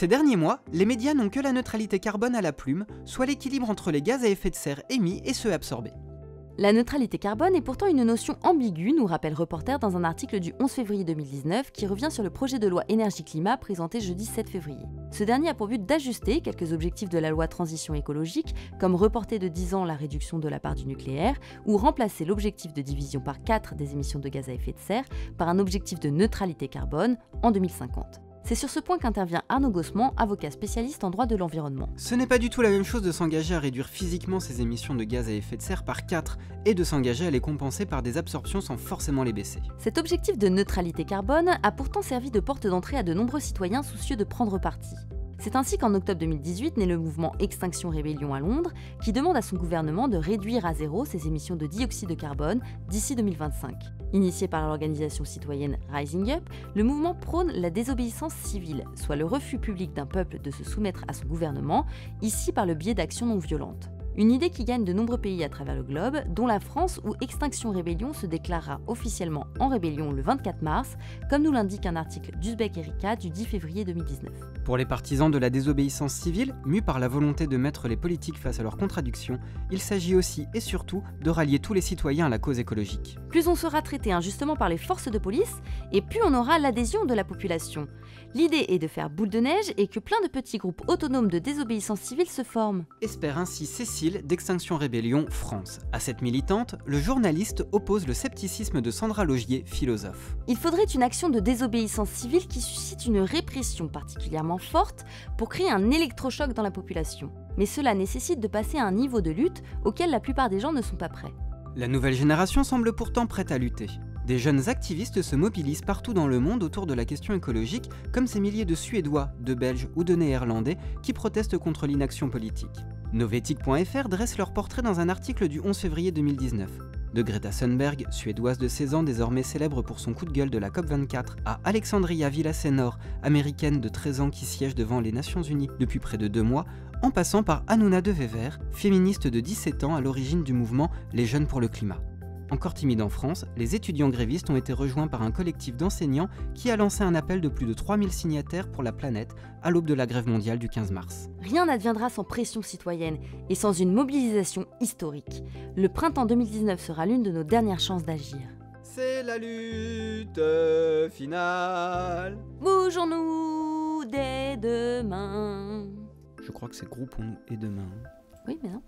Ces derniers mois, les médias n'ont que la neutralité carbone à la plume, soit l'équilibre entre les gaz à effet de serre émis et ceux absorbés. La neutralité carbone est pourtant une notion ambiguë, nous rappelle Reporter dans un article du 11 février 2019 qui revient sur le projet de loi énergie-climat présenté jeudi 7 février. Ce dernier a pour but d'ajuster quelques objectifs de la loi transition écologique, comme reporter de 10 ans la réduction de la part du nucléaire, ou remplacer l'objectif de division par 4 des émissions de gaz à effet de serre par un objectif de neutralité carbone en 2050. C'est sur ce point qu'intervient Arnaud Gossement, avocat spécialiste en droit de l'environnement. Ce n'est pas du tout la même chose de s'engager à réduire physiquement ces émissions de gaz à effet de serre par 4 et de s'engager à les compenser par des absorptions sans forcément les baisser. Cet objectif de neutralité carbone a pourtant servi de porte d'entrée à de nombreux citoyens soucieux de prendre parti. C'est ainsi qu'en octobre 2018 naît le mouvement Extinction Rébellion à Londres, qui demande à son gouvernement de réduire à zéro ses émissions de dioxyde de carbone d'ici 2025. Initié par l'organisation citoyenne Rising Up, le mouvement prône la désobéissance civile, soit le refus public d'un peuple de se soumettre à son gouvernement, ici par le biais d'actions non violentes. Une idée qui gagne de nombreux pays à travers le globe, dont la France où Extinction Rébellion se déclarera officiellement en rébellion le 24 mars, comme nous l'indique un article d'Uzbek Erika du 10 février 2019. Pour les partisans de la désobéissance civile, mus par la volonté de mettre les politiques face à leurs contradictions, il s'agit aussi et surtout de rallier tous les citoyens à la cause écologique. Plus on sera traité injustement par les forces de police, et plus on aura l'adhésion de la population. L'idée est de faire boule de neige et que plein de petits groupes autonomes de désobéissance civile se forment. Espère ainsi Cécile d'Extinction Rébellion France. À cette militante, le journaliste oppose le scepticisme de Sandra Logier, philosophe. Il faudrait une action de désobéissance civile qui suscite une répression particulièrement forte pour créer un électrochoc dans la population. Mais cela nécessite de passer à un niveau de lutte auquel la plupart des gens ne sont pas prêts. La nouvelle génération semble pourtant prête à lutter. Des jeunes activistes se mobilisent partout dans le monde autour de la question écologique, comme ces milliers de Suédois, de Belges ou de Néerlandais qui protestent contre l'inaction politique. Novetic.fr dresse leur portrait dans un article du 11 février 2019. De Greta Thunberg, suédoise de 16 ans désormais célèbre pour son coup de gueule de la COP24, à Alexandria Villasenor, américaine de 13 ans qui siège devant les Nations Unies depuis près de 2 mois, en passant par Hanouna de Wever, féministe de 17 ans à l'origine du mouvement Les Jeunes pour le Climat. Encore timide en France, les étudiants grévistes ont été rejoints par un collectif d'enseignants qui a lancé un appel de plus de 3000 signataires pour la planète à l'aube de la grève mondiale du 15 mars. Rien n'adviendra sans pression citoyenne et sans une mobilisation historique. Le printemps 2019 sera l'une de nos dernières chances d'agir. C'est la lutte finale. Bougeons-nous dès demain. Je crois que c'est Groupons-nous et demain. Oui, mais non.